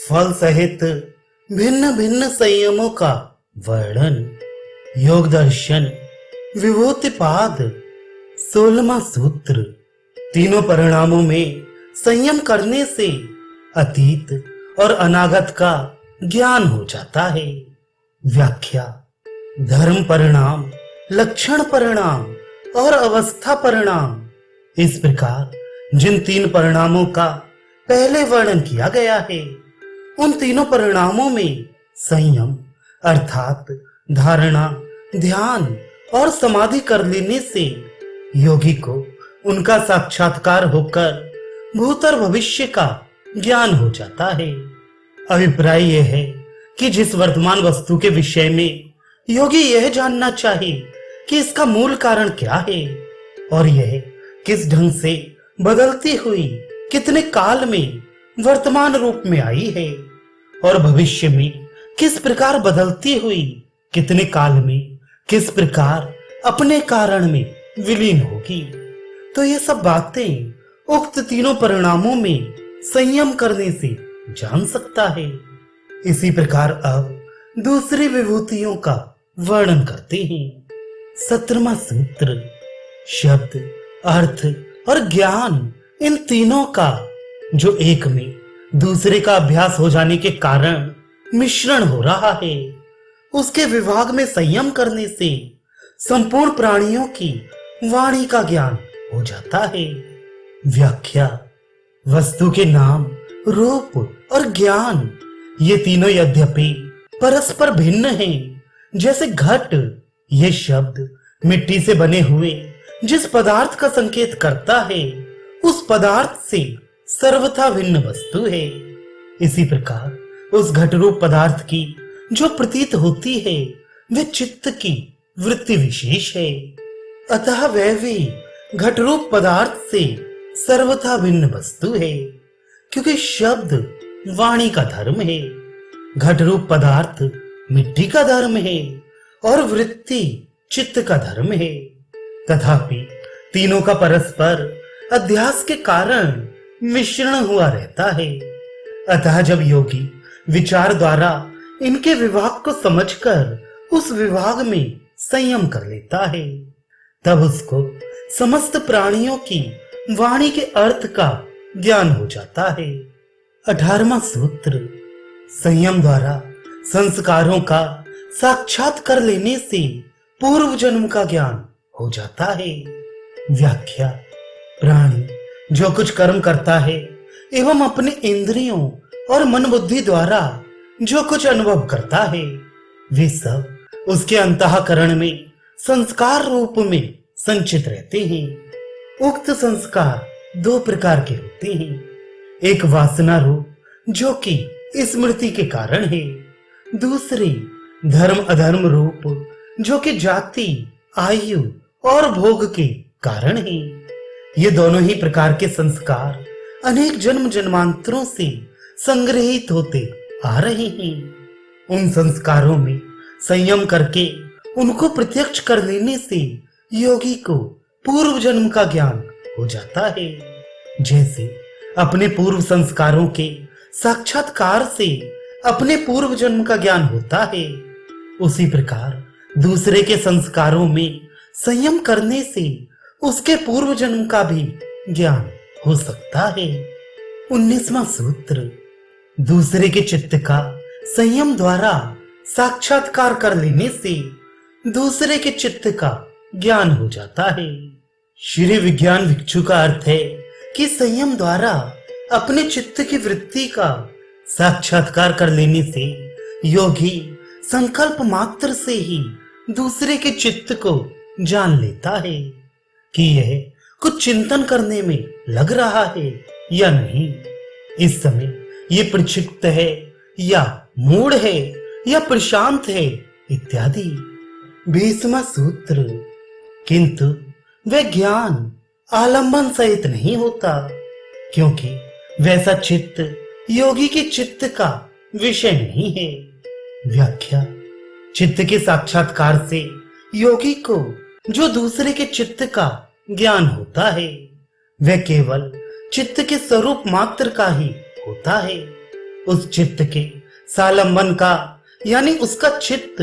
फल सहित भिन्न भिन्न संयमों का वर्णन। योग दर्शन विभूतिपाद 16वां सूत्र। तीनों परिणामों में संयम करने से अतीत और अनागत का ज्ञान हो जाता है। व्याख्या: धर्म परिणाम, लक्षण परिणाम और अवस्था परिणाम, इस प्रकार जिन तीन परिणामों का पहले वर्णन किया गया है, उन तीनों परिणामों में संयम अर्थात धारणा, ध्यान और समाधि कर लेने से योगी को उनका साक्षात्कार होकर भूत और भविष्य का ज्ञान हो जाता है। अभिप्राय यह है कि जिस वर्तमान वस्तु के विषय में योगी यह जानना चाहिए कि इसका मूल कारण क्या है और यह किस ढंग से बदलती हुई कितने काल में वर्तमान रूप में आई है और भविष्य में किस प्रकार बदलती हुई कितने काल में किस प्रकार अपने कारण में विलीन होगी, तो ये सब बातें उक्त तीनों परिणामों में संयम करने से जान सकता है। इसी प्रकार अब दूसरी विभूतियों का वर्णन करते हैं। 17वां सूत्र। शब्द, अर्थ और ज्ञान, इन तीनों का जो एक में दूसरे का अभ्यास हो जाने के कारण मिश्रण हो रहा है, उसके विभाग में संयम करने से संपूर्ण प्राणियों की वाणी का ज्ञान हो जाता है। व्याख्या: वस्तु के नाम, रूप और ज्ञान, ये तीनों यद्यपि परस्पर भिन्न हैं, जैसे घट, ये शब्द मिट्टी से बने हुए जिस पदार्थ का संकेत करता है, उस पदार्थ से सर्वथा भिन्न वस्तु है। इसी प्रकार उस घट रूप पदार्थ की जो प्रतीत होती है, वह चित्त की वृत्ति विशेष है। अतः वह भी घट रूप पदार्थ से सर्वथा भिन्न वस्तु है, क्योंकि शब्द वाणी का धर्म है, घट रूप पदार्थ मिट्टी का धर्म है और वृत्ति चित्त का धर्म है। तथापि तीनों का परस्पर अध्यास के कारण मिश्रण हुआ रहता है। अतः जब योगी विचार द्वारा इनके विभाग को समझकर उस विभाग में संयम कर लेता है, तब उसको समस्त प्राणियों की वाणी के अर्थ का ज्ञान हो जाता है। 18वां सूत्र। संयम द्वारा संस्कारों का साक्षात कर लेने से पूर्व जन्म का ज्ञान हो जाता है। व्याख्या: प्राणी जो कुछ कर्म करता है एवं अपने इंद्रियों और मन बुद्धि द्वारा जो कुछ अनुभव करता है, वे सब उसके अंतःकरण में संस्कार रूप में संचित रहते हैं। उक्त संस्कार दो प्रकार के होते हैं, एक वासना रूप जो कि स्मृति के कारण है, दूसरी धर्म अधर्म रूप जो कि जाति, आयु और भोग के कारण है। ये दोनों ही प्रकार के संस्कार अनेक जन्म जन्मांतरों से संग्रहित होते आ रहे हैं। उन संस्कारों में संयम करके उनको प्रत्यक्ष कर लेने से योगी को पूर्व जन्म का ज्ञान हो जाता है। जैसे अपने पूर्व संस्कारों के साक्षात्कार से अपने पूर्व जन्म का ज्ञान होता है, उसी प्रकार दूसरे के संस्कारों में संयम करने से उसके पूर्व जन्म का भी ज्ञान हो सकता है। 19वां सूत्र। दूसरे के चित्त का संयम द्वारा साक्षात्कार कर लेने से दूसरे के चित्त का ज्ञान हो जाता है। श्री विज्ञान भिक्षु का अर्थ है कि संयम द्वारा अपने चित्त की वृत्ति का साक्षात्कार कर लेने से योगी संकल्प मात्र से ही दूसरे के चित्त को जान लेता है कि यह कुछ चिंतन करने में लग रहा है या नहीं, इस समय ये प्रक्षिप्त है या मूढ़ है या प्रशांत है इत्यादि। 20वां सूत्र। किंतु वह ज्ञान आलंबन सहित नहीं होता, क्योंकि वैसा चित्त योगी के चित्त का विषय नहीं है। व्याख्या: चित्त के साक्षात्कार से योगी को जो दूसरे के चित्त का ज्ञान होता है, वह केवल चित्त के स्वरूप मात्र का ही होता है। उस चित्त के सालंबन का, यानी उसका चित्त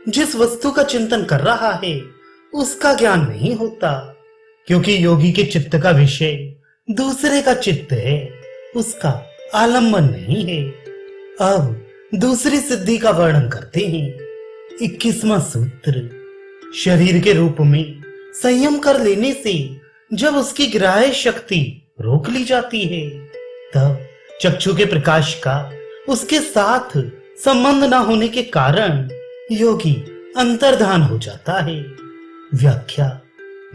जिस वस्तु का चिंतन कर रहा है उसका ज्ञान नहीं होता, क्योंकि योगी के चित्त का विषय दूसरे का चित्त है, उसका आलंबन नहीं है। अब दूसरी सिद्धि का वर्णन करते हैं। 21वां सूत्र। शरीर के रूप में संयम कर लेने से जब उसकी ग्राह्य शक्ति रोक ली जाती है, तब चक्षु के प्रकाश का उसके साथ संबंध न होने के कारण योगी अंतर्धान हो जाता है। व्याख्या।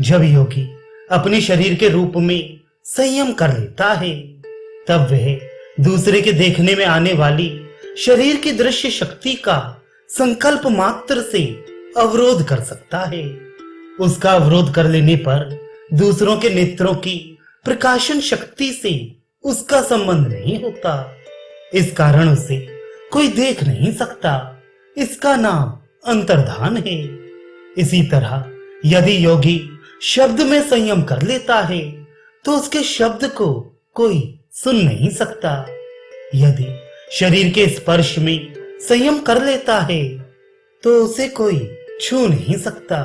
जब योगी अपने शरीर के रूप में संयम कर लेता है, तब वह दूसरे के देखने में आने वाली शरीर की दृश्य शक्ति का संकल्प मात्र से अवरोध कर सकता है। उसका अवरोध कर लेने पर दूसरों के नेत्रों की प्रकाशन शक्ति से उसका संबंध नहीं होता, इस कारण उसे कोई देख नहीं सकता। इसका नाम अंतर्धान है। इसी तरह यदि योगी शब्द में संयम कर लेता है तो उसके शब्द को कोई सुन नहीं सकता। यदि शरीर के स्पर्श में संयम कर लेता है तो उसे कोई छू नहीं सकता।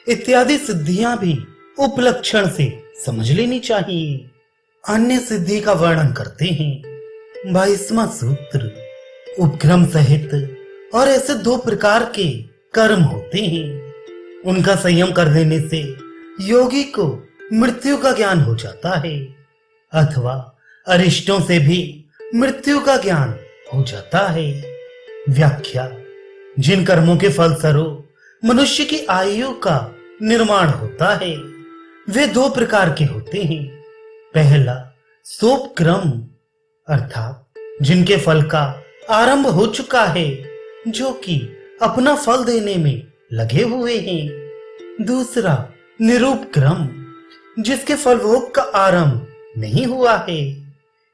इत्यादि सिद्धियां भी उपलक्षण से समझ लेनी चाहिए। अन्य सिद्धि का वर्णन करते हैं। 22वां सूत्र। उपक्रम सहित और ऐसे 2 प्रकार के कर्म होते हैं, उनका संयम कर लेने से योगी को मृत्यु का ज्ञान हो जाता है, अथवा अरिष्टों से भी मृत्यु का ज्ञान हो जाता है। व्याख्या। जिन कर्मों के फलस्वरूप मनुष्य की आयु का निर्माण होता है वे 2 प्रकार के होते हैं। पहला सोपक्रम, अर्थात जिनके फल का आरंभ हो चुका है, जो कि अपना फल देने में लगे हुए हैं। दूसरा निरूपक्रम, जिसके फल भोग का आरंभ नहीं हुआ है।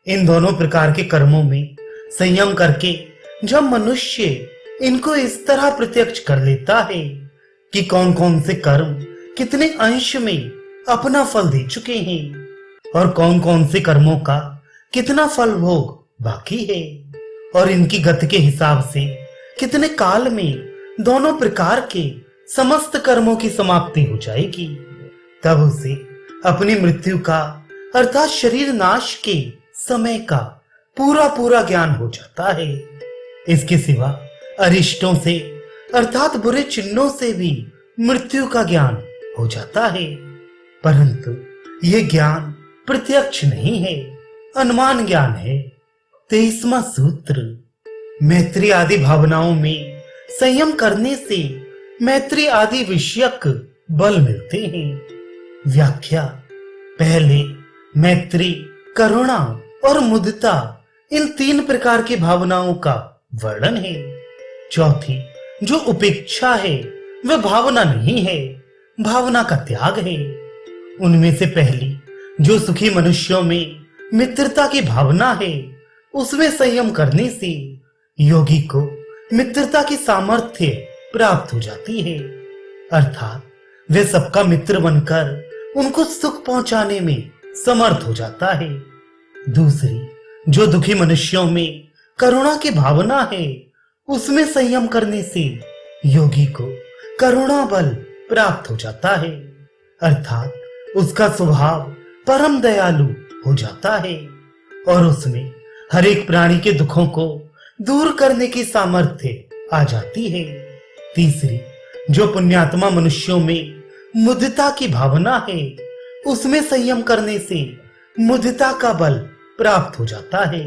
इन दोनों प्रकार के कर्मों में संयम करके जब मनुष्य इनको इस तरह प्रत्यक्ष कर लेता है कि कौन कौन से कर्म कितने अंश में अपना फल दे चुके हैं और कौन कौन से कर्मों का कितना फल भोग बाकी है, और इनकी गति के हिसाब से कितने काल में दोनों प्रकार के समस्त कर्मों की समाप्ति हो जाएगी, तब उसे अपनी मृत्यु का अर्थात शरीर नाश के समय का पूरा पूरा ज्ञान हो जाता है। इसके सिवा अरिष्टों से अर्थात बुरे चिन्हों से भी मृत्यु का ज्ञान हो जाता है, परंतु यह ज्ञान प्रत्यक्ष नहीं है, अनुमान ज्ञान है। 23वां सूत्र। मैत्री आदि भावनाओं में संयम करने से मैत्री आदि विषयक बल मिलते हैं। व्याख्या। पहले मैत्री, करुणा और मुदिता, इन 3 प्रकार की भावनाओं का वर्णन है। चौथी जो उपेक्षा है वह भावना नहीं है, भावना का त्याग है। उनमें से पहली जो सुखी मनुष्यों में मित्रता की भावना है, उसमें संयम करने से योगी को मित्रता की सामर्थ्य प्राप्त हो जाती है, अर्थात वे सबका मित्र बनकर उनको सुख पहुंचाने में समर्थ हो जाता है। दूसरी जो दुखी मनुष्यों में करुणा की भावना है, उसमें संयम करने से योगी को करुणा बल प्राप्त हो जाता है, अर्थात उसका स्वभाव परम दयालु हो जाता है और उसमें हर एक प्राणी के दुखों को दूर करने की सामर्थ्य आ जाती है। तीसरी जो पुण्यात्मा मनुष्यों में मुदिता की भावना है, उसमें संयम करने से मुदिता का बल प्राप्त हो जाता है,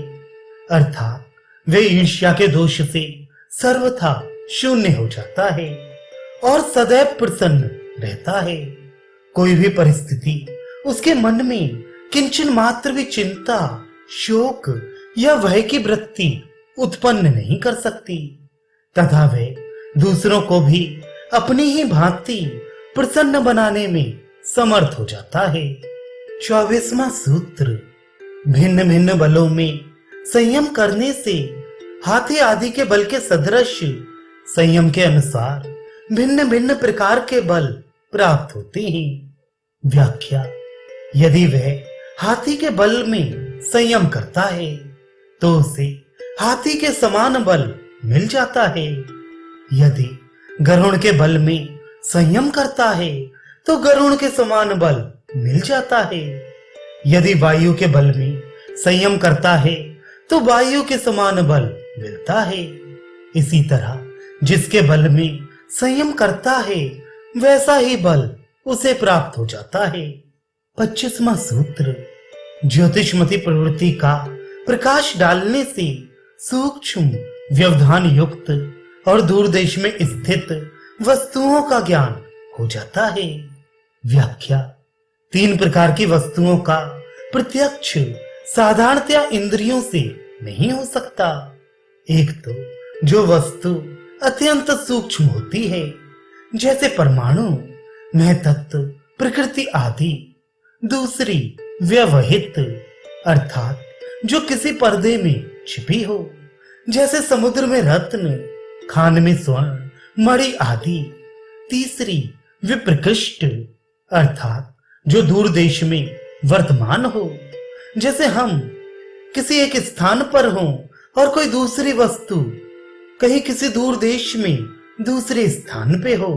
अर्थात वे ईर्ष्या के दोष से सर्वथा शून्य हो जाता है और सदैव प्रसन्न रहता है। कोई भी परिस्थिति उसके मन में किंचन मात्र भी चिंता, शोक या भय की वृत्ति उत्पन्न नहीं कर सकती तथा वह दूसरों को भी अपनी ही भांति प्रसन्न बनाने में समर्थ हो जाता है। 24वां सूत्र। भिन्न भिन्न बलों में संयम करने से हाथी आदि के बल के सदृश संयम के अनुसार भिन्न भिन्न प्रकार के बल प्राप्त होते हैं। व्याख्या। यदि वह हाथी के बल में संयम करता है तो उसे हाथी के समान बल मिल जाता है। यदि गरुड़ के बल में संयम करता है तो गरुड़ के समान बल मिल जाता है। यदि वायु के बल में संयम करता है तो वायु के समान बल मिलता है। इसी तरह जिसके बल में संयम करता है वैसा ही बल उसे प्राप्त हो जाता है। 25वां सूत्र, ज्योतिषमती प्रवृत्ति का प्रकाश डालने से सूक्ष्म व्यवधान युक्त और दूर देश में स्थित वस्तुओं का ज्ञान हो जाता है। व्याख्या, 3 प्रकार की वस्तुओं का प्रत्यक्ष साधारणतया इंद्रियों से नहीं हो सकता। एक तो जो वस्तु अत्यंत सूक्ष्म होती है, जैसे परमाणु, महतत्व, प्रकृति आदि। दूसरी व्यवहित, अर्थात जो किसी पर्दे में छिपी हो, जैसे समुद्र में रत्न, खान में स्वर्ण, मणि आदि। तीसरी विप्रकृष्ट, अर्थात जो दूर देश में वर्तमान हो, जैसे हम किसी एक स्थान पर हों और कोई दूसरी वस्तु कहीं किसी दूर देश में दूसरे स्थान पे हो।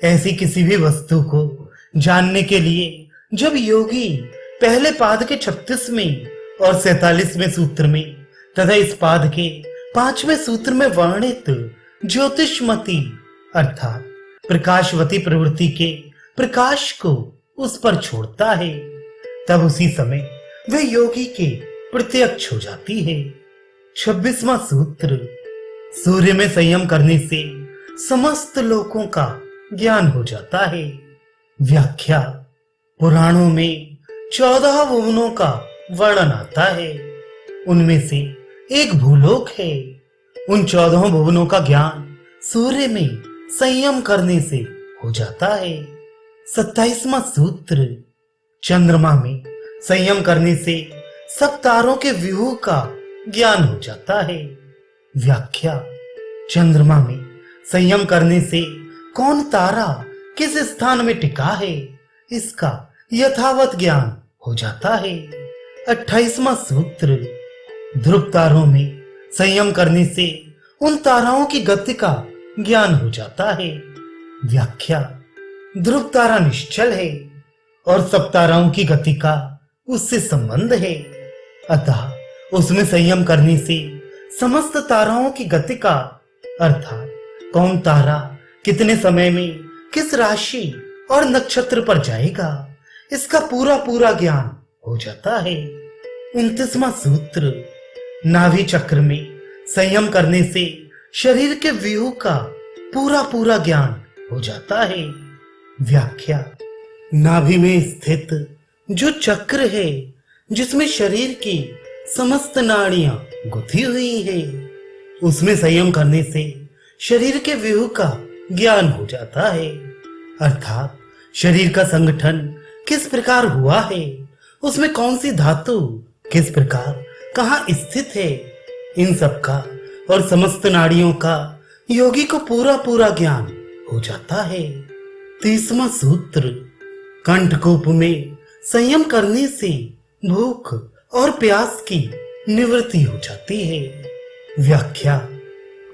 ऐसी किसी भी वस्तु को जानने के लिए जब योगी पहले पाद के 36वें और 47वें सूत्र में तथा इस पाद के 5वें सूत्र में वर्णित ज्योतिषमती अर्थात प्रकाशवती प्रवृत्ति के प्रकाश को उस पर छोड़ता है, तब उसी समय वह योगी के प्रत्यक्ष हो जाती है। 26वां सूत्र, सूर्य में संयम करने से समस्त लोकों का ज्ञान हो जाता है। व्याख्या, पुराणों में 14 भुवनों का वर्णन आता है। उनमें से एक भूलोक है। उन 14 भुवनों का ज्ञान सूर्य में संयम करने से हो जाता है। 27वां सूत्र, चंद्रमा में संयम करने से सब तारों के व्यूह का ज्ञान हो जाता है। व्याख्या, चंद्रमा में संयम करने से कौन तारा किस स्थान में टिका है इसका यथावत ज्ञान हो जाता है। 28वां सूत्र, ध्रुव तारों में संयम करने से उन ताराओं की गति का ज्ञान हो जाता है। व्याख्या, ध्रुव तारा निश्चल है और सब ताराओं की गति का उससे संबंध है, अतः उसमें संयम करने से समस्त ताराओं की गति का अर्थात कौन तारा कितने समय में किस राशि और नक्षत्र पर जाएगा इसका पूरा पूरा ज्ञान हो जाता है। 29वां सूत्र, नाभि चक्र में संयम करने से शरीर के व्यूह का पूरा पूरा ज्ञान हो जाता है। व्याख्या, नाभि में स्थित जो चक्र है जिसमें शरीर की समस्त नाड़ियां गुथी हुई है, उसमें संयम करने से शरीर के व्यूह का ज्ञान हो जाता है, अर्थात शरीर का संगठन किस प्रकार हुआ है, उसमें कौन सी धातु किस प्रकार कहाँ स्थित है, इन सब का और समस्त नाड़ियों का योगी को पूरा पूरा ज्ञान हो जाता है। 30वां सूत्र, कंठकूप में संयम करने से भूख और प्यास की निवृत्ति हो जाती है। व्याख्या,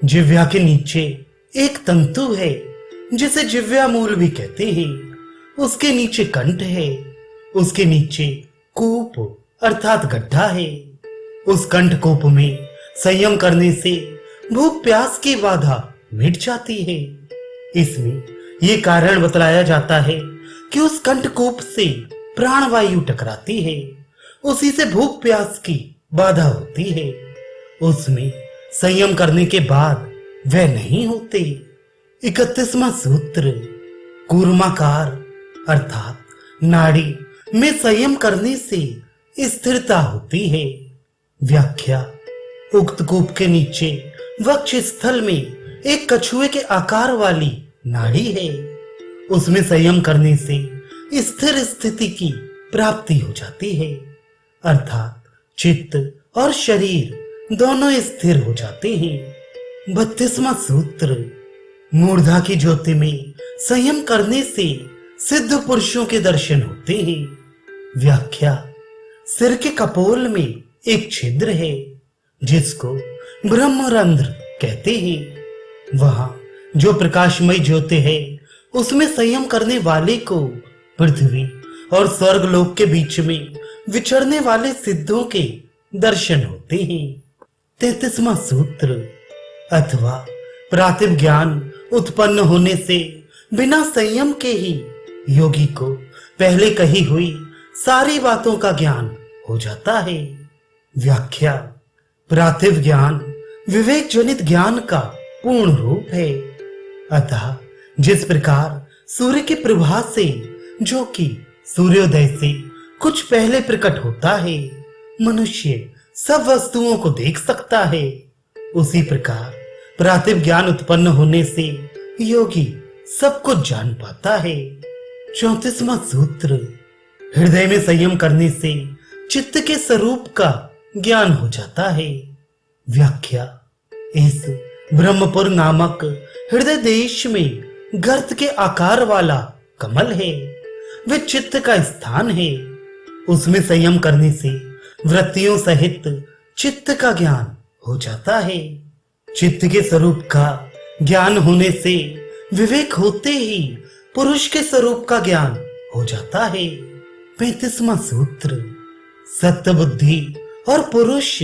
जिह्वा के नीचे एक तंतु है जिसे जिह्वा मूल भी कहते हैं, उसके नीचे कंठ है, उसके नीचे कूप अर्थात गड्ढा है। उस कंठ कूप में संयम करने से भूख प्यास की बाधा मिट जाती है। इसमें ये कारण बतलाया जाता है कि उस कंठकूप से प्राणवायु टकराती है, उसी से भूख प्यास की बाधा होती है। उसमें संयम करने के बाद वह नहीं होते। 31वां सूत्र, कूर्माकार अर्थात नाड़ी में संयम करने से स्थिरता होती है। व्याख्या, उक्त कूप के नीचे वक्ष स्थल में एक कछुए के आकार वाली नाड़ी है, उसमें संयम करने से स्थिर स्थिति की प्राप्ति हो जाती है, अर्थात चित्त और शरीर दोनों स्थिर हो जाते हैं। 32वां सूत्र, मूर्धा की ज्योति में संयम करने से सिद्ध पुरुषों के दर्शन होते हैं। व्याख्या, सिर के कपोल में एक छिद्र है, जिसको ब्रह्मरंध्र कहते हैं। वहां जो प्रकाशमय ज्योति है उसमें संयम करने वाले को पृथ्वी और स्वर्ग लोक के बीच में विचरने वाले सिद्धों के दर्शन होते हैं। 33वां सूत्र, अथवा प्रातिभ ज्ञान उत्पन्न होने से बिना संयम के ही योगी को पहले कही हुई सारी बातों का ज्ञान हो जाता है। व्याख्या, प्रातिभ ज्ञान विवेक जनित ज्ञान का पूर्ण रूप है। अतः जिस प्रकार सूर्य की प्रभा से, जो कि सूर्योदय से कुछ पहले प्रकट होता है, मनुष्य सब वस्तुओं को देख सकता है, उसी प्रकार प्रातिभ ज्ञान उत्पन्न होने से योगी सब कुछ जान पाता है। 34वां सूत्र, हृदय में संयम करने से चित्त के स्वरूप का ज्ञान हो जाता है। व्याख्या, इस ब्रह्मपुर नामक हृदय देश में गर्त के आकार वाला कमल है, वे चित्त का स्थान है। उसमें संयम करने से वृत्तियों सहित चित्त का ज्ञान हो जाता है। चित्त के स्वरूप का ज्ञान होने से विवेक होते ही पुरुष के स्वरूप का ज्ञान हो जाता है। 35वां सूत्र, सत्य बुद्धि और पुरुष,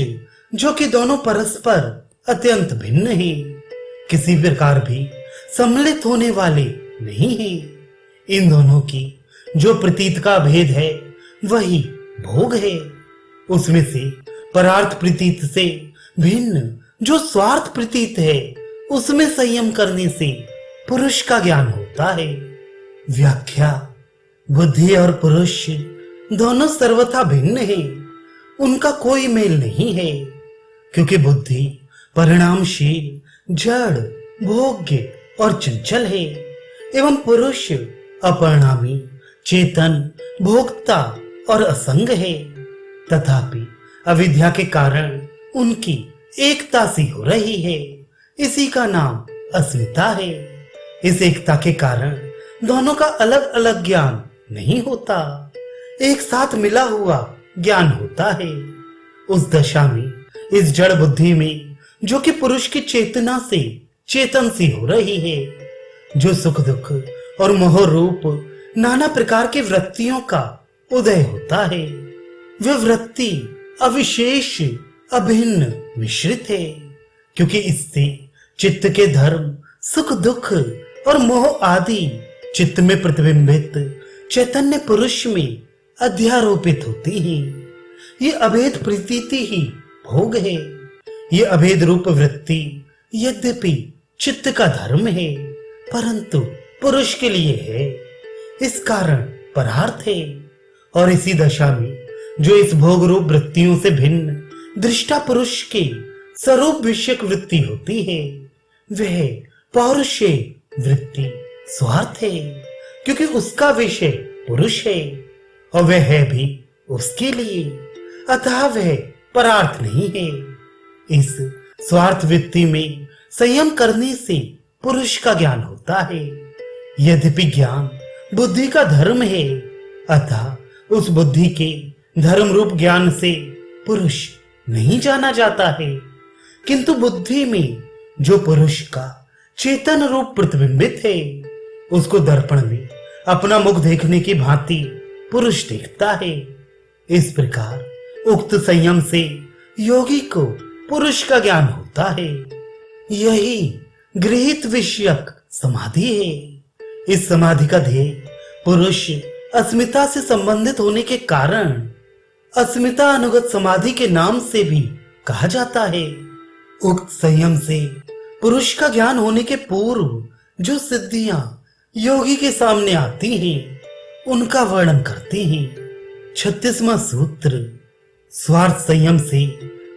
जो कि दोनों परस्पर अत्यंत भिन्न हैं, किसी प्रकार भी सम्मिलित होने वाले नहीं हैं। इन दोनों की जो प्रतीत का भेद है वही भोग है। उसमें से परार्थ प्रतीत से भिन्न जो स्वार्थ प्रतीत है, उसमें संयम करने से पुरुष का ज्ञान होता है। व्याख्या, बुद्धि और पुरुष दोनों सर्वथा भिन्न हैं, उनका कोई मेल नहीं है, क्योंकि बुद्धि परिणामशील, जड़, भोग्य और चंचल है, एवं पुरुष अपरिणामी, चेतन, भोक्ता और असंग है। तथापि अविद्या के कारण उनकी एकता सी हो रही है, इसी का नाम अस्मिता है। इस एकता के कारण दोनों का अलग अलग ज्ञान नहीं होता, एक साथ मिला हुआ ज्ञान होता है। उस दशा में इस जड़ बुद्धि में, जो कि पुरुष की चेतना से चेतन सी हो रही है, जो सुख दुख और मोह रूप नाना प्रकार की वृत्तियों का उदय होता है, वह वृत्ति अविशेष, अभिन्न, मिश्रित है, क्योंकि इससे चित्त के धर्म, सुख दुख और मोह आदि चित्त में प्रतिबिंबित चैतन्य पुरुष में अध्यारोपित होती हैं। ये अभेद प्रतीति ही भोग है। ये अभेद रूप वृत्ति यद्यपि चित्त का धर्म है, परंतु पुरुष के लिए है, इस कारण परार्थ है। और इसी दशा में जो इस भोग रूप वृत्तियों से भिन्न दृष्टा पुरुष के स्वरूप विषयक वृत्ति होती है, वह पौरुषे वृत्ति स्वार्थ है, क्योंकि उसका विषय पुरुष है और वह है भी उसके लिए, अतः वह परार्थ नहीं है। इस स्वार्थ वृत्ति में संयम करने से पुरुष का ज्ञान होता है। यद्यपि ज्ञान बुद्धि का धर्म है, अतः उस बुद्धि के धर्म रूप ज्ञान से पुरुष नहीं जाना जाता है, किंतु बुद्धि में जो पुरुष का चेतन रूप प्रतिबिंबित है, उसको दर्पण में अपना मुख देखने की भांति पुरुष देखता है। इस प्रकार उक्त संयम से योगी को पुरुष का ज्ञान होता है। यही गृहीत विषयक समाधि है। इस समाधि का ध्येय पुरुष अस्मिता से संबंधित होने के कारण अस्मिता अनुगत समाधि के नाम से भी कहा जाता है। उक्त संयम से पुरुष का ज्ञान होने के पूर्व जो सिद्धियां योगी के सामने आती हैं, उनका वर्णन करते हैं। 36वां सूत्र, स्वार्थ संयम से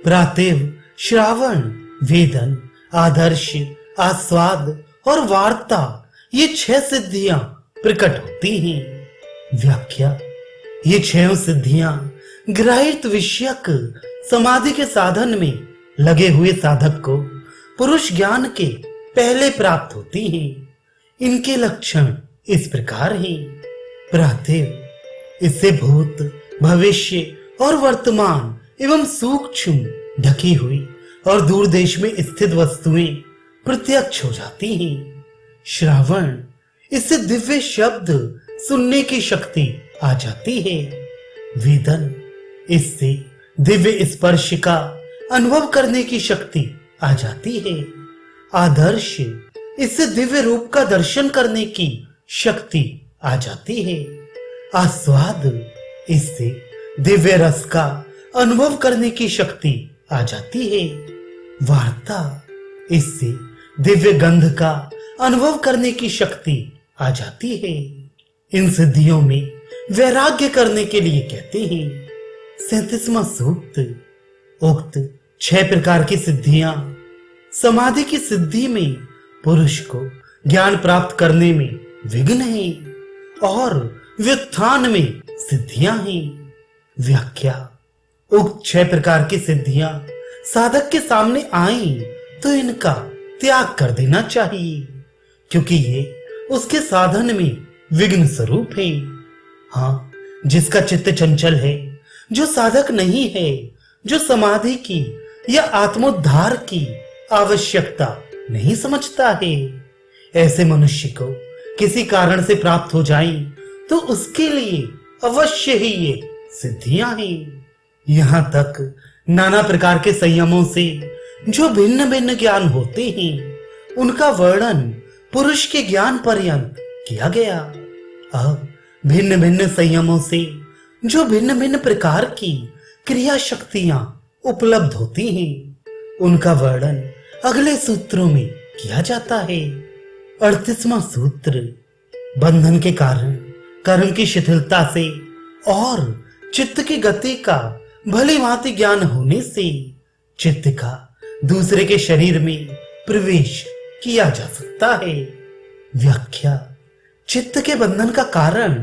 प्रातिव, श्रावण, वेदन, आदर्श, आस्वाद और वार्ता, ये 6 सिद्धियां प्रकट होती हैं। व्याख्या, ये 6 सिद्धियां ग्राहित विषयक समाधि के साधन में लगे हुए साधक को पुरुष ज्ञान के पहले प्राप्त होती हैं। इनके लक्षण इस प्रकार हैं। प्रातिव, इससे भूत, भविष्य और वर्तमान एवं सूक्ष्म ढकी हुई और दूर देश में स्थित वस्तुएं प्रत्यक्ष हो जाती हैं। श्रावण, इससे दिव्य शब्द सुनने की शक्ति आ जाती है। वेदन, इससे दिव्य स्पर्श का अनुभव करने की शक्ति आ जाती है। आदर्श, इससे दिव्य रूप का दर्शन करने की शक्ति आ जाती है। आस्वाद, इससे दिव्य रस का अनुभव करने की शक्ति आ जाती है। वार्ता, इससे दिव्य गंध का अनुभव करने की शक्ति आ जाती है। इन सिद्धियों में वैराग्य करने के लिए कहते हैं। 37वां सूक्त, उक्त 6 प्रकार की सिद्धियां समाधि की सिद्धि में पुरुष को ज्ञान प्राप्त करने में विघ्न है और व्युत्थान में सिद्धियां हैं। व्याख्या, उक्त 6 प्रकार की सिद्धियां साधक के सामने आए तो इनका त्याग कर देना चाहिए, क्योंकि ये उसके साधन में विघ्न स्वरूप है। हाँ, जिसका चित्त चंचल है, जो साधक नहीं है, जो समाधि की या आत्मोद्धार की आवश्यकता नहीं समझता है, ऐसे मनुष्य को किसी कारण से प्राप्त हो जाए तो उसके लिए अवश्य ही ये सिद्धियां हैं। यहां तक नाना प्रकार के संयमों से जो भिन्न भिन्न ज्ञान होते हैं, उनका वर्णन पुरुष के ज्ञान पर्यंत किया गया। अब भिन्न भिन्न संयमों से जो भिन्न भिन्न प्रकार की क्रिया शक्तियां उपलब्ध होती हैं, उनका वर्णन अगले सूत्रों में किया जाता है। 38वां सूत्र, बंधन के कारण कर्म की शिथिलता से और चित्त की गति का भली भांति ज्ञान होने से चित्त का दूसरे के शरीर में प्रवेश किया जा सकता है। व्याख्या, चित्त के बंधन का कारण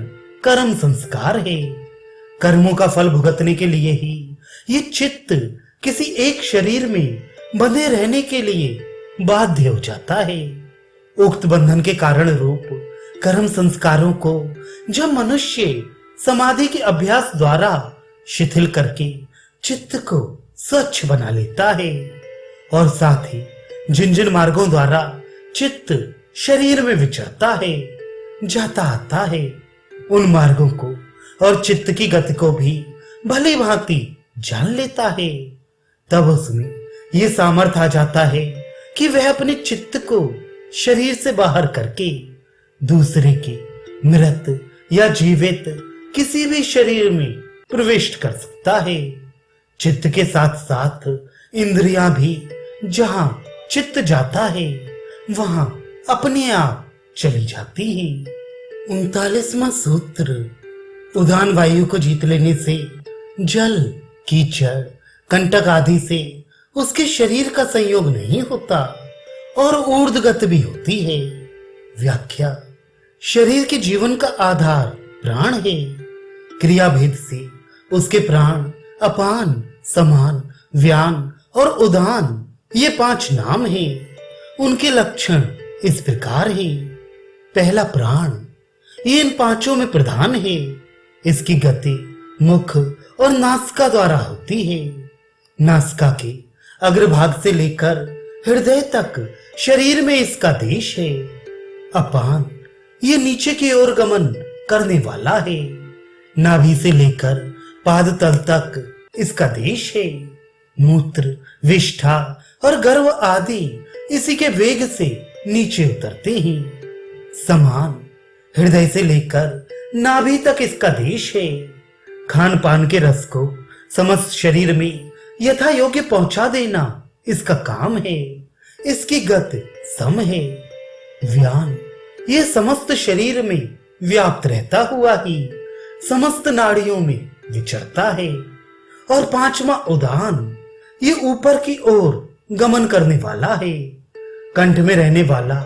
कर्म संस्कार है। कर्मों का फल भुगतने के लिए ही ये चित्त किसी एक शरीर में बंधे रहने के लिए बाध्य हो जाता है। उक्त बंधन के कारण रूप कर्म संस्कारों को जब मनुष्य समाधि के अभ्यास द्वारा शिथिल करके चित्त को स्वच्छ बना लेता है और साथ ही जिन जिन मार्गों द्वारा चित्त शरीर में विचरता है, जाता आता है, उन मार्गों को और चित्त की गति को भी भली भांति जान लेता है, तब उसमें ये सामर्थ्य आ जाता है कि वह अपने चित्त को शरीर से बाहर करके दूसरे के मृत या जीवित किसी भी शरीर में प्रविष्ट कर सकता है। चित्त के साथ साथ इंद्रियां भी जहां चित्त जाता है वहां अपने आप चली जाती है। 39वां सूत्र, उदान वायु को जीत लेने से जल, कीचड़, कंटक आदि से उसके शरीर का संयोग नहीं होता और ऊर्ध्वगति भी होती है। व्याख्या, शरीर के जीवन का आधार प्राण है। क्रिया भेद से उसके प्राण अपान, समान, व्यान और उदान ये 5 नाम हैं। उनके लक्षण इस प्रकार हैं। पहला प्राण, ये इन 5 में प्रधान है। इसकी गति मुख और नासिका द्वारा होती है। नासिका के अग्रभाग से लेकर हृदय तक शरीर में इसका देश है। अपान, ये नीचे की ओर गमन करने वाला है। नाभि से लेकर पाद तल तक इसका देश है। मूत्र, विष्ठा और गर्भ आदि इसी के वेग से नीचे उतरते हैं। समान, हृदय से लेकर नाभि तक इसका देश है। खान पान के रस को समस्त शरीर में यथा योग्य पहुंचा देना इसका काम है। इसकी गति सम है। व्यान, ये समस्त शरीर में व्याप्त रहता हुआ ही समस्त नाड़ियों में विचरता है। और 5वां उदान, ये ऊपर की ओर गमन करने वाला है। कंठ में रहने वाला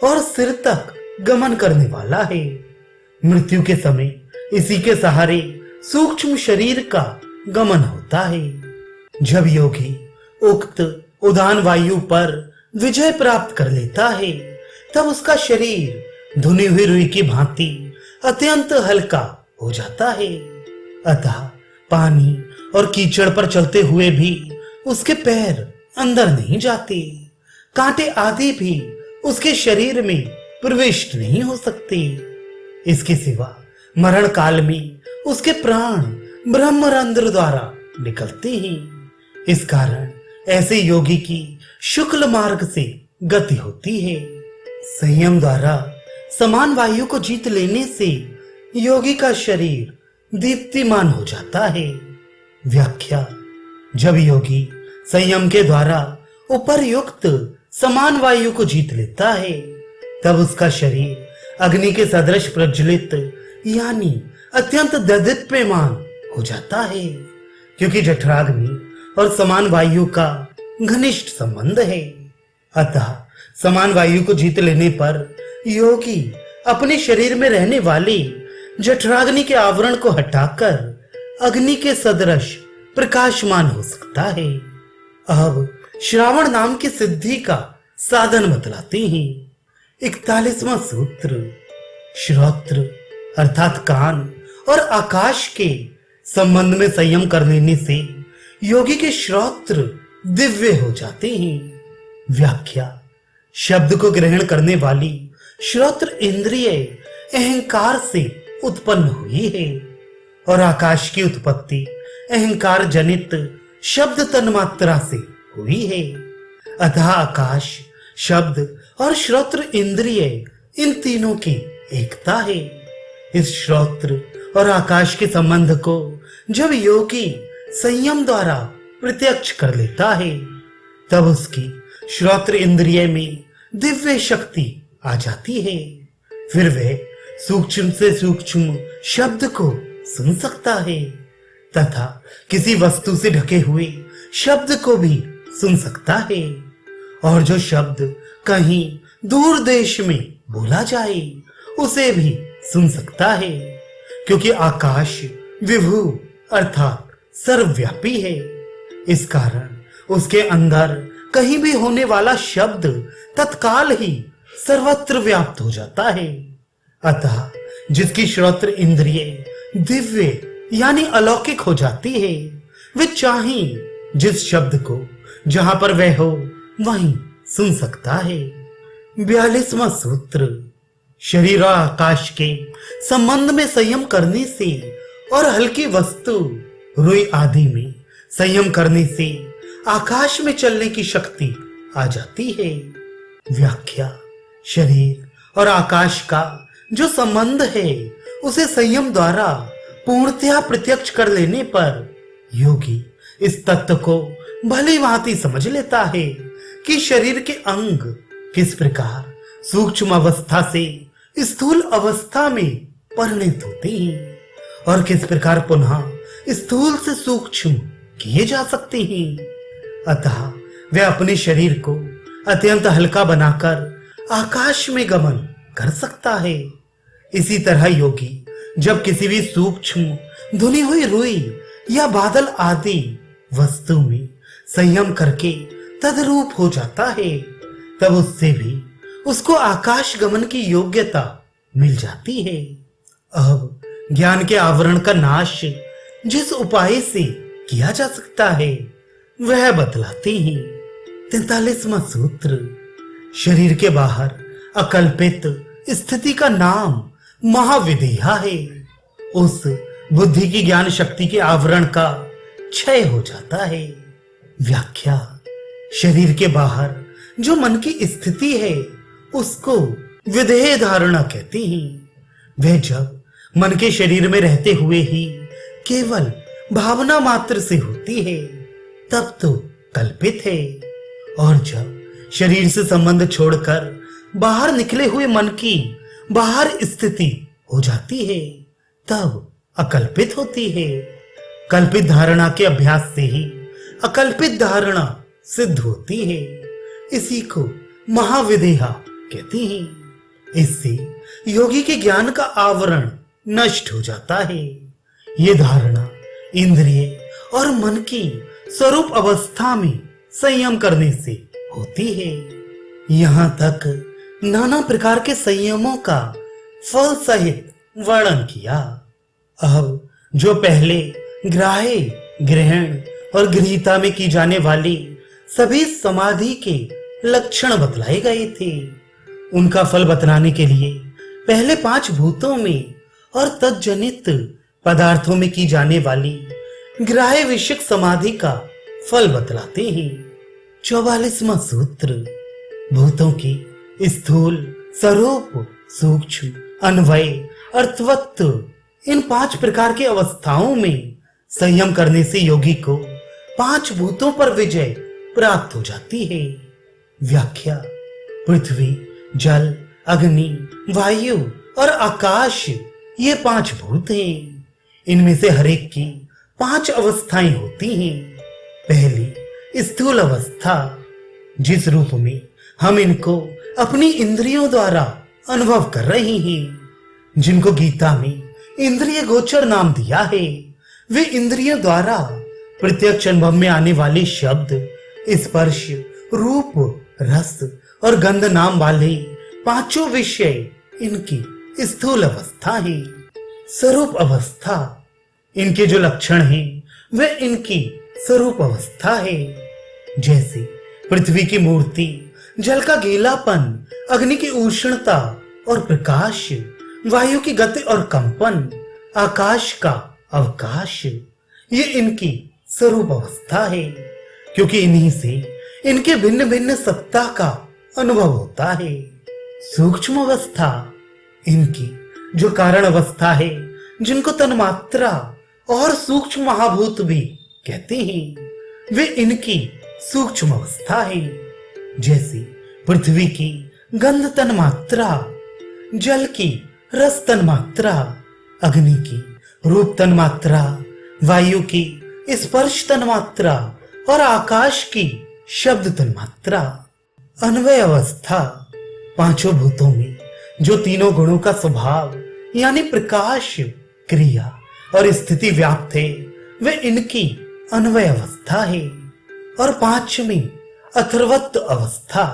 और सिर तक गमन करने वाला है। मृत्यु के समय इसी के सहारे सूक्ष्म शरीर का गमन होता है। जब योगी उक्त उदान वायु पर विजय प्राप्त कर लेता है, तब उसका शरीर धुनी हुई रुई की भांति अत्यंत हल्का हो जाता है। अतः पानी और कीचड़ पर चलते हुए भी उसके पैर अंदर नहीं जाते, कांटे आदि भी उसके शरीर में प्रविष्ट नहीं हो सकते। इसके सिवा मरण काल में उसके प्राण ब्रह्मरंध्र द्वारा निकलते हैं। इस कारण ऐसे योगी की शुक्ल मार्ग से गति होती है। संयम द्वारा समान वायु को जीत लेने से योगी का शरीर दीप्तिमान हो जाता है। व्याख्या: जब योगी संयम के द्वारा उपर्युक्त समान वायु को जीत लेता है, तब उसका शरीर अग्नि के सदृश प्रज्वलित यानी अत्यंत ददीप्यमान हो जाता है, क्योंकि जठराग्नि और समान वायु का घनिष्ठ संबंध है। अतः समान वायु को जीत लेने पर योगी अपने शरीर में रहने वाले जठराग्नि के आवरण को हटाकर अग्नि के सदृश प्रकाशमान हो सकता है। अब श्रावण नाम की सिद्धि का साधन बतलाते हैं। 41वां सूत्र। श्रोत्र अर्थात कान और आकाश के संबंध में संयम कर लेने से योगी के श्रोत्र दिव्य हो जाते हैं। व्याख्या: शब्द को ग्रहण करने वाली श्रोत्र इंद्रिय अहंकार से उत्पन्न हुई है और आकाश की उत्पत्ति अहंकार जनित शब्द तन्मात्रा से हुई है। अतः आकाश, शब्द और श्रोत्र इंद्रिय इन तीनों की एकता है। इस श्रोत्र और आकाश के संबंध को जब योगी संयम द्वारा प्रत्यक्ष कर लेता है, तब उसकी श्रोत्र इंद्रिय में दिव्य शक्ति आ जाती है। फिर वह सूक्ष्म से सूक्ष्म शब्द को सुन सकता है तथा किसी वस्तु से ढके हुए शब्द को भी सुन सकता है, और जो शब्द कहीं दूर देश में बोला जाए उसे भी सुन सकता है, क्योंकि आकाश विभु अर्थात सर्वव्यापी है। इस कारण उसके अंदर कहीं भी होने वाला शब्द तत्काल ही सर्वत्र व्याप्त हो जाता है। अतः जिसकी श्रोत्र इंद्रिय दिव्य यानी अलौकिक हो जाती है, वे चाहे जिस शब्द को जहां पर वह हो वहीं सुन सकता है। 42वां सूत्र। शरीर और आकाश के संबंध में संयम करने से और हल्की वस्तु रुई आदि में संयम करने से आकाश में चलने की शक्ति आ जाती है। व्याख्या: शरीर और आकाश का जो संबंध है उसे संयम द्वारा पूर्णतया प्रत्यक्ष कर लेने पर योगी इस तत्व को भली भांति समझ लेता है कि शरीर के अंग किस प्रकार सूक्ष्म अवस्था से स्थूल अवस्था में परिणत होते हैं और किस प्रकार पुनः स्थूल से सूक्ष्म किए जा सकते हैं। अतः वह अपने शरीर को अत्यंत हल्का बनाकर आकाश में गमन कर सकता है। इसी तरह योगी जब किसी भी सूक्ष्म धुनी हुई रुई या बादल आदि वस्तु में संयम करके तद्रूप हो जाता है, तब उससे भी उसको आकाश गमन की योग्यता मिल जाती है। अब ज्ञान के आवरण का नाश जिस उपाय से किया जा सकता है वह बतलाते हैं। 43वां सूत्र। शरीर के बाहर अकल्पित स्थिति का नाम महाविदेहा है। उस बुद्धि की ज्ञान शक्ति के आवरण का क्षय हो जाता है। व्याख्या: शरीर के बाहर जो मन की स्थिति है उसको विधेय धारणा कहते हैं। वह जब मन के शरीर में रहते हुए ही केवल भावना मात्र से होती है तब तो कल्पित है, और जब शरीर से संबंध छोड़कर बाहर निकले हुए मन की बाहर स्थिति हो जाती है तब अकल्पित होती है। कल्पित धारणा के अभ्यास से ही अकल्पित धारणा सिद्ध होती है। इसी को महाविदेहा कहते हैं। इससे योगी के ज्ञान का आवरण नष्ट हो जाता है। ये धारणा इंद्रिय और मन की स्वरूप अवस्था में संयम करने से होती है। यहाँ तक नाना प्रकार के संयमों का फल सहित वर्णन किया। अब जो पहले ग्राह्य, ग्रहण और गृहीता में की जाने वाली सभी समाधि के लक्षण बतलाए गए थे। उनका फल बतलाने के लिए पहले 5 भूतों में और तज्जनित पदार्थों में की जाने वाली ग्राह्य विषयक समाधि का फल बतलाते हैं। 44वां सूत्र भूतों की स्थूल, स्वरूप, सूक्ष्म, अन्वय, अर्थवत्व इन 5 प्रकार की अवस्थाओं में संयम करने से योगी को 5 भूतों पर विजय प्राप्त हो जाती है। व्याख्या। पृथ्वी, जल, अग्नि, वायु और आकाश ये 5 भूत हैं। इनमें से हर एक की 5 अवस्थाएं होती हैं। पहली स्थूल अवस्था, जिस रूप में हम इनको अपनी इंद्रियों द्वारा अनुभव कर रहे हैं, जिनको गीता में इंद्रिय गोचर नाम दिया है, वे इंद्रियों द्वारा प्रत्यक्ष अनुभव में आने वाले शब्द, स्पर्श, रूप, रस और गंध नाम वाले 5 विषय इनकी स्थूल अवस्था है। स्वरूप अवस्था, इनके जो लक्षण हैं वे इनकी स्वरूप अवस्था है। जैसे पृथ्वी की मूर्ति, जल का गीलापन, अग्नि की उष्णता और प्रकाश, वायु की गति और कंपन, आकाश का अवकाश, ये इनकी स्वरूप अवस्था है। क्योंकि इन्हीं से इनके भिन्न भिन्न सत्ता का अनुभव होता है। सूक्ष्म अवस्था, इनकी जो कारण अवस्था है, जिनको तन्मात्रा और सूक्ष्म महाभूत भी कहते हैं, वे इनकी सूक्ष्म अवस्था है। जैसे पृथ्वी की गंध तन्मात्रा, जल की रस तन्मात्रा, अग्नि की रूप तन्मात्रा, वायु की स्पर्श तन्मात्रा और आकाश की शब्द तन्मात्रा। अन्वय अवस्था, 5 भूतों में जो तीनों गुणों का स्वभाव यानी प्रकाश, क्रिया और स्थिति व्याप्त है, वे इनकी अन्वय अवस्था है। और 5वीं अथर्वत्व अवस्था,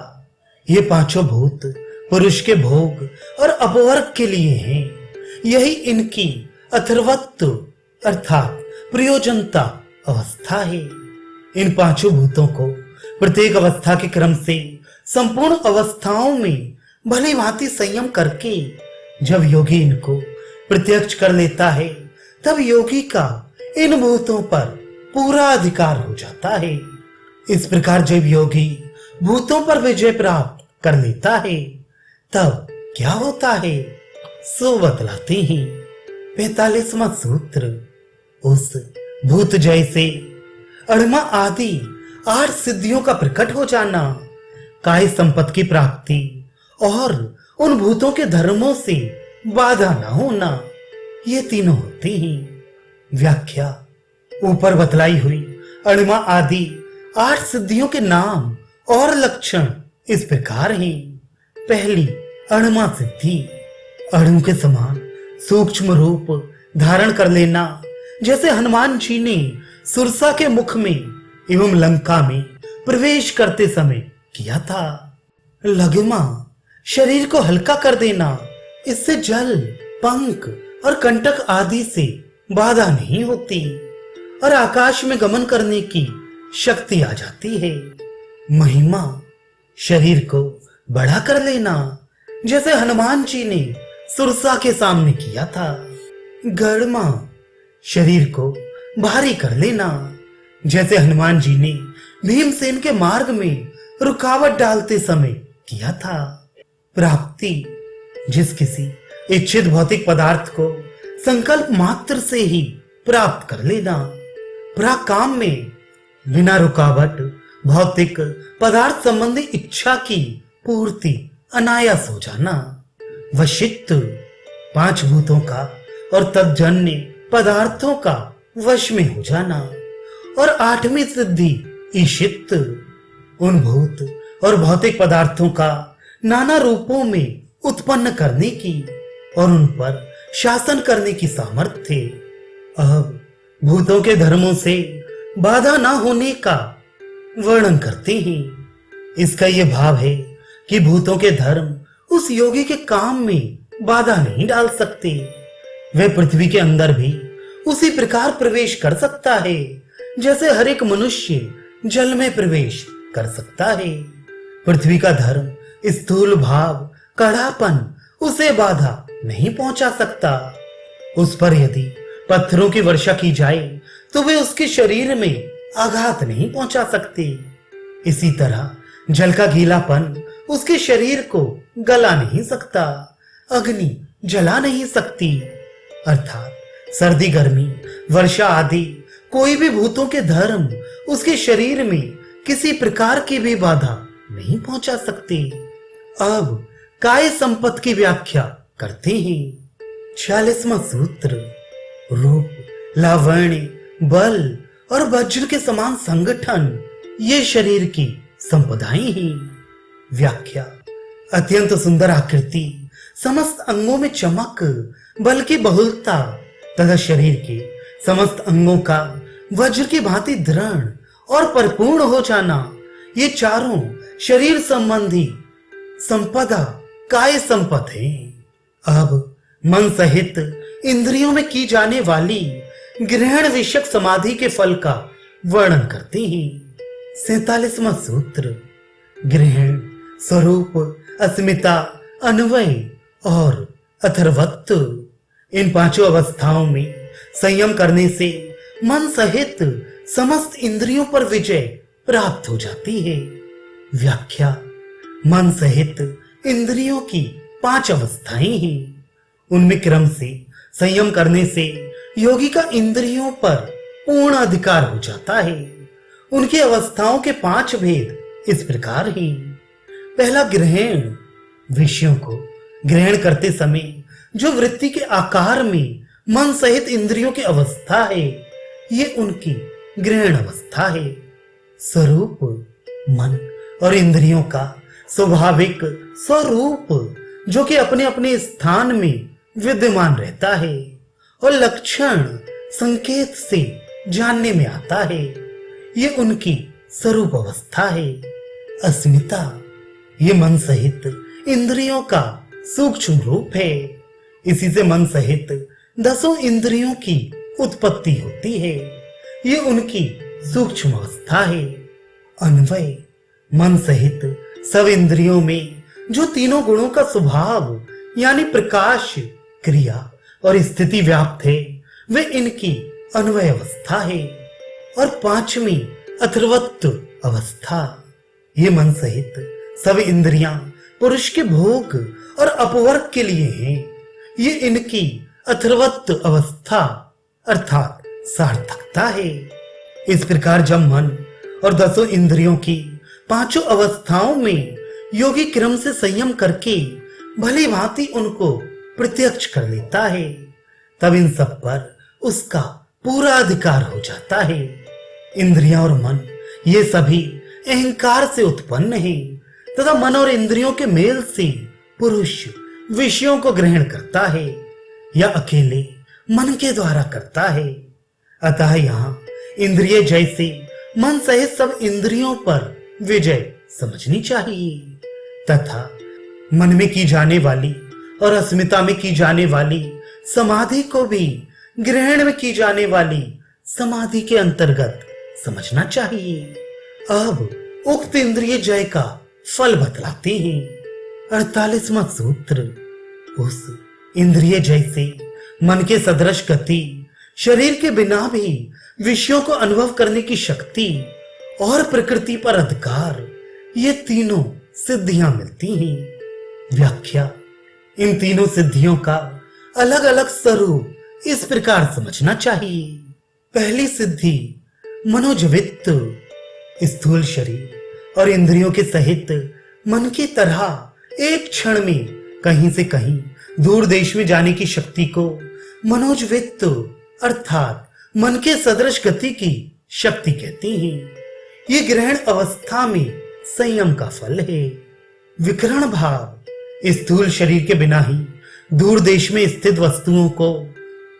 ये 5 भूत पुरुष के भोग और अपवर्ग के लिए हैं। यही इनकी अथर्वत्व अर्थात प्रयोजनता अवस्था है। इन 5 भूतों को प्रत्येक अवस्था के क्रम से संपूर्ण अवस्थाओं में भली भांति संयम करके जब योगी इनको प्रत्यक्ष कर लेता है, तब योगी का इन भूतों पर पूरा अधिकार हो जाता है। इस प्रकार जब योगी भूतों पर विजय प्राप्त कर लेता है, तब क्या होता है सो बतलाते हैं। 45वां सूत्र उस भूत जैसे अणमा आदि 8 सिद्धियों का प्रकट हो जाना, काय संपत्ति की प्राप्ति और उन भूतों के धर्मों से बाधा न होना, ये तीनों होते हैं। व्याख्या। ऊपर बतलाई हुई अणमा आदि 8 सिद्धियों के नाम और लक्षण इस प्रकार हैं। पहली अणमा सिद्धि, अणु के समान सूक्ष्म रूप धारण कर लेना, जैसे हनुमान जी ने सुरसा के मुख में एवं लंका में प्रवेश करते समय किया था। लगिमा, शरीर को हल्का कर देना, इससे जल, पंख और कंटक आदि से बाधा नहीं होती और आकाश में गमन करने की शक्ति आ जाती है। महिमा, शरीर को बड़ा कर लेना, जैसे हनुमान जी ने सुरसा के सामने किया था। गड़मा, शरीर को भारी कर लेना, जैसे हनुमान जी ने भीमसेन के मार्ग में रुकावट डालते समय किया था। प्राप्ति, जिस किसी इच्छित भौतिक पदार्थ को संकल्प मात्र से ही प्राप्त कर लेना। प्राकाम में बिना रुकावट भौतिक पदार्थ संबंधी इच्छा की पूर्ति अनायास हो जाना। वशित्व, 5 भूतों का और तज्जन्य पदार्थों का वश में हो जाना। और 8वीं सिद्धि ईशित्व, उन भूत और भौतिक पदार्थों का नाना रूपों में उत्पन्न करने की और उन पर शासन करने की सामर्थ्य। अब भूतों के धर्मों से बाधा न होने का वर्णन करते हैं। इसका यह भाव है कि भूतों के धर्म उस योगी के काम में बाधा नहीं डाल सकते। वह पृथ्वी के अंदर भी उसी प्रकार प्रवेश कर सकता है जैसे हर एक मनुष्य जल में प्रवेश कर सकता है। पृथ्वी का धर्म, स्थूल भाव, कड़ापन उसे बाधा नहीं पहुंचा सकता। उस पर यदि पत्थरों की वर्षा की जाए तो वे उसके शरीर में आघात नहीं पहुंचा सकते। इसी तरह जल का गीलापन उसके शरीर को गला नहीं सकता, अग्नि जला नहीं सकती। अर्थात सर्दी, गर्मी, वर्षा आदि कोई भी भूतों के धर्म उसके शरीर में किसी प्रकार की भी बाधा नहीं पहुंचा सकते। अब काय संपत्ति की व्याख्या करते हैं। 46वां सूत्र, रूप, लावण्य, बल और वज्र के समान संगठन ये शरीर की संपदाएं हैं। व्याख्या, अत्यंत सुंदर आकृति, समस्त अंगों में चमक, बल की बहुलता तथा शरीर के समस्त अंगों का वज्र की भांति दृढ़ और परिपूर्ण हो जाना, ये चारों शरीर संबंधी संपदा काय संपत्ति है। अब मन सहित इंद्रियों में की जाने वाली ग्रहण विषयक समाधि के फल का वर्णन करते हैं। 47वां सूत्र, ग्रहण, स्वरूप, अस्मिता, अन्वय और अथर्वत्व इन पांचों अवस्थाओं में संयम करने से मन सहित समस्त इंद्रियों पर विजय प्राप्त हो जाती है। व्याख्या, मन सहित इंद्रियों की 5 अवस्थाएं हैं। उनमें क्रम से संयम करने से योगी का इंद्रियों पर पूर्ण अधिकार हो जाता है। उनकी अवस्थाओं के 5 भेद इस प्रकार हैं। पहला, ग्रहण, विषयों को ग्रहण करते समय जो वृत्ति के आकार में मन सहित इंद्रियों की अवस्था है, ये उनकी ग्रहण अवस्था है। स्वरूप, मन और इंद्रियों का स्वाभाविक स्वरूप जो कि अपने अपने स्थान में विद्यमान रहता है और लक्षण संकेत से जानने में आता है, ये उनकी स्वरूप अवस्था है। अस्मिता, ये मन सहित इंद्रियों का सूक्ष्म रूप है। इसी से मन सहित 10 इंद्रियों की उत्पत्ति होती है, ये उनकी सूक्ष्म अवस्था है। अन्वय, मन सहित सब इंद्रियों में जो तीनों गुणों का स्वभाव यानी प्रकाश, क्रिया और स्थिति व्याप्त है, वे इनकी अन्वय अवस्था है। और 5वीं, अथर्वत्व अवस्था, ये मन सहित सब इंद्रियां पुरुष के भोग और अपवर्ग के लिए हैं, ये इनकी अथर्वत्व अवस्था अर्थात सार्थकता है। इस प्रकार जब मन और 10 इंद्रियों की 5 अवस्थाओं में योगी क्रम से संयम करके भली भांति उनको प्रत्यक्ष कर लेता है, तब इन सब पर उसका पूरा अधिकार हो जाता है। इंद्रियां और मन ये सभी अहंकार से उत्पन्न है तथा मन और इंद्रियों के मेल से पुरुष विषयों को ग्रहण करता है या अकेले मन के द्वारा करता है। अतः यहाँ इंद्रिय जैसे मन सहित सब इंद्रियों पर विजय समझनी चाहिए तथा मन में की जाने वाली और अस्मिता में की जाने वाली समाधि को भी ग्रहण में की जाने वाली समाधि के अंतर्गत समझना चाहिए। अब उक्त इंद्रिय जय का फल बतलाते हैं। 48वां सूत्र, उस इंद्रिय जय से मन के सदृश गति, शरीर के बिना भी विषयों को अनुभव करने की शक्ति और प्रकृति पर अधिकार, ये तीनों सिद्धियां मिलती हैं। व्याख्या, इन तीनों सिद्धियों का अलग अलग स्वरूप इस प्रकार समझना चाहिए। पहली सिद्धि मनोजवित्त, स्थूल शरीर और इंद्रियों के सहित मन की तरह एक क्षण में कहीं से कहीं दूर देश में जाने की शक्ति को मनोजवित्त अर्थात मन के सदृश गति की शक्ति कहते हैं। ये ग्रहण अवस्था में संयम का फल है। विकर्ण भाव, स्थूल शरीर के बिना ही दूर देश में स्थित वस्तुओं को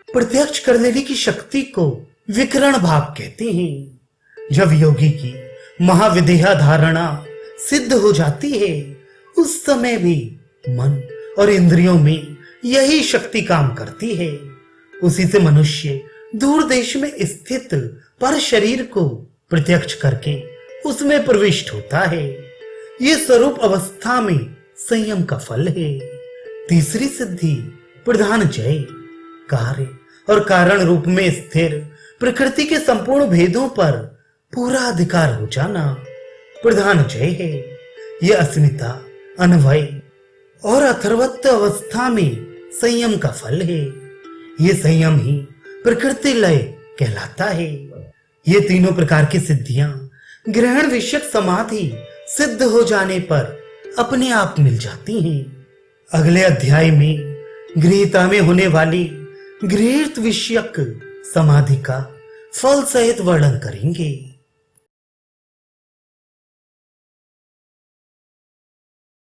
प्रत्यक्ष कर लेने की शक्ति को विकर्ण भाव कहते हैं। जब योगी की महाविदेहा धारणा सिद्ध हो जाती है, उस समय भी मन और इंद्रियों में यही शक्ति काम करती है। उसी से मनुष्य दूर देश में स्थित पर शरीर को प्रत्यक्ष करके उसमें प्रविष्ट होता है। ये स्वरूप अवस्था में संयम का फल है। तीसरी सिद्धि प्रधान जय, कार्य और कारण रूप में स्थिर प्रकृति के संपूर्ण भेदों पर पूरा अधिकार हो जाना प्रधान जय है। यह अस्मिता, अनवय और अथर्वत्व अवस्था में संयम का फल है। ये संयम ही प्रकृति लय कहलाता है। ये तीनों प्रकार की सिद्धियां ग्रहण विषयक समाधि सिद्ध हो जाने पर अपने आप मिल जाती हैं। अगले अध्याय में गृहीता में होने वाली गृहीत विषयक समाधि का फल सहित वर्णन करेंगे।